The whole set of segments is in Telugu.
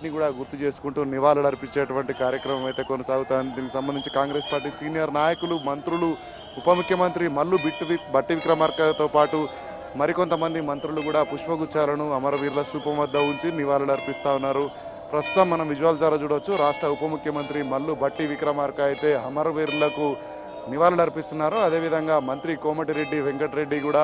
కూడా గుర్తు చేసుకుంటూ నివాళులు అర్పించేటువంటి కార్యక్రమం అయితే కొనసాగుతుంది. దీనికి సంబంధించి కాంగ్రెస్ పార్టీ సీనియర్ నాయకులు, మంత్రులు, ఉప ముఖ్యమంత్రి మల్లు బట్టి విక్రమార్కతో పాటు మరికొంతమంది మంత్రులు కూడా పుష్పగుచ్చాలను అమరవీరుల స్థూపం వద్ద ఉంచి నివాళులు అర్పిస్తూ ఉన్నారు. ప్రస్తుతం మనం విజువల్ ద్వారా చూడవచ్చు. రాష్ట్ర ఉప ముఖ్యమంత్రి మల్లు బట్టి విక్రమార్క అయితే అమరవీరులకు నివాళులు అర్పిస్తున్నారు. అదేవిధంగా మంత్రి కోమటిరెడ్డి వెంకటరెడ్డి కూడా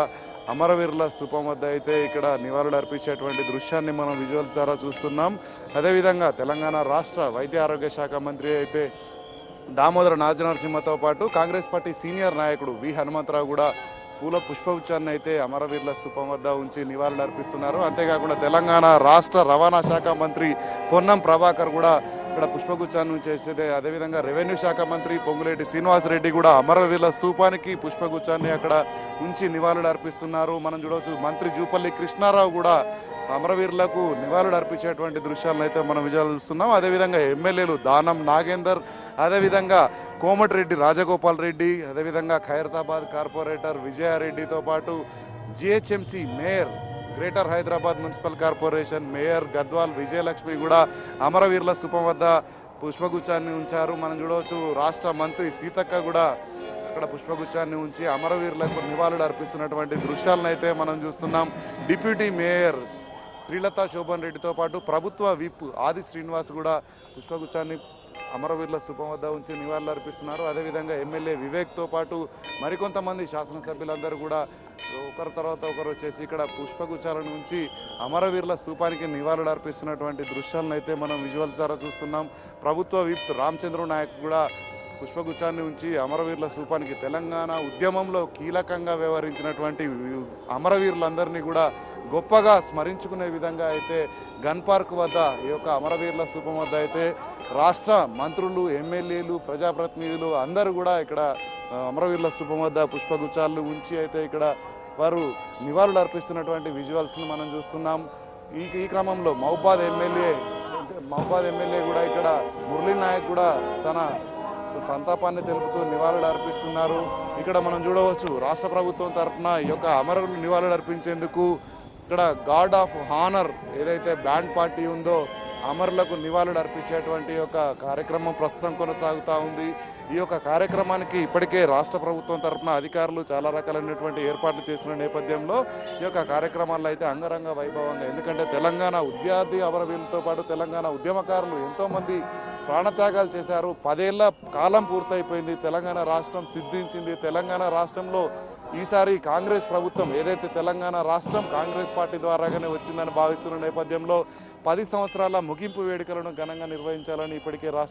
అమరవీరుల స్థూపం వద్ద అయితే ఇక్కడ నివాళులు అర్పించేటువంటి దృశ్యాన్ని మనం విజువల్స్ ద్వారా చూస్తున్నాం. అదేవిధంగా తెలంగాణ రాష్ట్ర వైద్య ఆరోగ్య శాఖ మంత్రి అయితే దామోదర నాజనరసింహతో పాటు కాంగ్రెస్ పార్టీ సీనియర్ నాయకుడు వి హనుమంతరావు కూడా పుష్పగుచ్చాన్ని అయితే అమరవీరుల స్థూపం వద్ద ఉంచి నివాళులు అర్పిస్తున్నారు. అంతేకాకుండా తెలంగాణ రాష్ట్ర రవాణా శాఖ మంత్రి పొన్నం ప్రభాకర్ కూడా ఇక్కడ పుష్పగుచ్చాన్ని చేసేదే. అదేవిధంగా రెవెన్యూ శాఖ మంత్రి పొంగులేటి శ్రీనివాసరెడ్డి కూడా అమరవీరుల స్థూపానికి పుష్పగుచ్చాన్ని అక్కడ ఉంచి నివాళులు అర్పిస్తున్నారు. మనం చూడవచ్చు మంత్రి జూపల్లి కృష్ణారావు కూడా అమరవీరులకు నివాళులు అర్పించేటువంటి దృశ్యాలను అయితే మనం చూస్తున్నాం. అదేవిధంగా ఎమ్మెల్యేలు దానం నాగేందర్, అదేవిధంగా కోమటిరెడ్డి రాజగోపాల్ రెడ్డి, అదేవిధంగా ఖైరతాబాద్ కార్పొరేటర్ విజయారెడ్డితో పాటు GHMC mayor, greater Hyderabad municipal corporation mayor Gadwal Vijayalakshmi కూడా అమరవీరుల స్థూపం వద్ద పుష్పగుచ్చాన్ని ఉంచారు. మనం చూడవచ్చు రాష్ట్ర మంత్రి సీతక్క కూడా అక్కడ పుష్పగుచ్చాన్ని ఉంచి అమరవీరులకు నివాళులు అర్పిస్తున్నటువంటి దృశ్యాలను అయితే మనం చూస్తున్నాం. డిప్యూటీ మేయర్ శ్రీలతా శోభన్ రెడ్డితో పాటు ప్రభుత్వ విప్ ఆది శ్రీనివాస్ కూడా పుష్పగుచ్చాన్ని అమరవీరుల స్థూపం వద్ద ఉంచి నివాళులు అర్పిస్తున్నారు. అదేవిధంగా ఎమ్మెల్యే వివేక్తో పాటు మరికొంతమంది శాసనసభ్యులందరూ కూడా ఒకరి తర్వాత ఒకరు వచ్చేసి ఇక్కడ పుష్పగుచ్చాలను ఉంచి అమరవీరుల స్థూపానికి నివాళులు అర్పిస్తున్నటువంటి దృశ్యాలను అయితే మనం విజువల్స్ ద్వారా చూస్తున్నాం. ప్రభుత్వ విప్ రామచంద్ర నాయక్ కూడా పుష్పగుచ్చాన్ని ఉంచి అమరవీరుల స్థూపానికి తెలంగాణ ఉద్యమంలో కీలకంగా వ్యవహరించినటువంటి అమరవీరులందరినీ కూడా గొప్పగా స్మరించుకునే విధంగా అయితే గన్ పార్క్ వద్ద ఈ యొక్క అమరవీరుల స్థూపం వద్ద అయితే రాష్ట్ర మంత్రులు, ఎమ్మెల్యేలు, ప్రజాప్రతినిధులు అందరూ కూడా ఇక్కడ అమరవీరుల స్థూపం వద్ద పుష్పగుచ్చాలను ఉంచి అయితే ఇక్కడ వారు నివాళులు అర్పిస్తున్నటువంటి విజువల్స్ను మనం చూస్తున్నాం. ఈ క్రమంలో మహబాద్ ఎమ్మెల్యే కూడా ఇక్కడ మురళీ నాయక్ కూడా తన సంతాపాన్ని తెలుపుతూ నివాళులు అర్పిస్తున్నారు. ఇక్కడ మనం చూడవచ్చు రాష్ట్ర ప్రభుత్వం తరఫున ఈ యొక్క అమరులు నివాళులు అర్పించేందుకు ఇక్కడ గార్డ్ ఆఫ్ హానర్ ఏదైతే బ్యాండ్ పార్టీ ఉందో అమరులకు నివాళులు అర్పించేటువంటి యొక్క కార్యక్రమం ప్రస్తుతం కొనసాగుతూ ఉంది. ఈ యొక్క కార్యక్రమానికి ఇప్పటికే రాష్ట్ర ప్రభుత్వం తరఫున అధికారులు చాలా రకాలైనటువంటి ఏర్పాట్లు చేసిన నేపథ్యంలో ఈ యొక్క కార్యక్రమాల్లో అయితే అంగరంగ వైభవంగా, ఎందుకంటే తెలంగాణ విద్యార్థి అమరవీరులతో పాటు తెలంగాణ ఉద్యమకారులు ఎంతోమంది ప్రాణత్యాగాలు చేశారు. 10 ఏళ్ల కాలం పూర్తయిపోయింది. తెలంగాణ రాష్ట్రం సిద్ధించింది. తెలంగాణ రాష్ట్రంలో ఈసారి కాంగ్రెస్ ప్రభుత్వం ఏదైతే తెలంగాణ రాష్ట్రం కాంగ్రెస్ పార్టీ ద్వారాగానే వచ్చిందని భావిస్తున్న నేపథ్యంలో 10 సంవత్సరాల ముగింపు వేడుకలను ఘనంగా నిర్వహించాలని ఇప్పటికే రాష్ట్ర